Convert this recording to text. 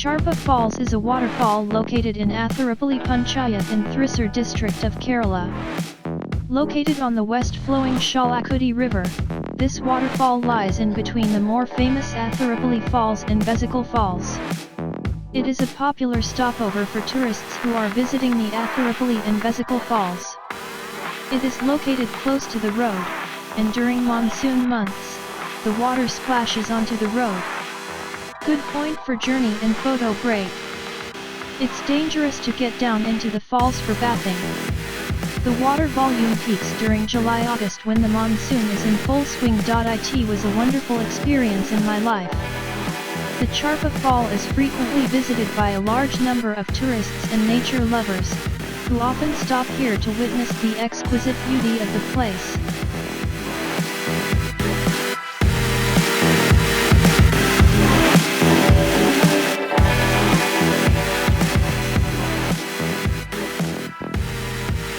Charpa Falls is a waterfall located in Athirappilly panchayath in Thrissur district of Kerala. Located on the west-flowing Chalakudy River, this waterfall lies in between the more famous Athirappilly Falls and Vazhachal Falls. It is a popular stopover for tourists who are visiting the Athirappilly and Vazhachal Falls. It is located close to the road, and during monsoon months, the water splashes onto the road. Good point for journey and photo break. It's dangerous to get down into the falls for bathing. The water volume peaks during July-August when the monsoon is in full swing. It was a wonderful experience in my life. The Charpa Fall is frequently visited by a large number of tourists and nature lovers, who often stop here to witness the exquisite beauty of the place.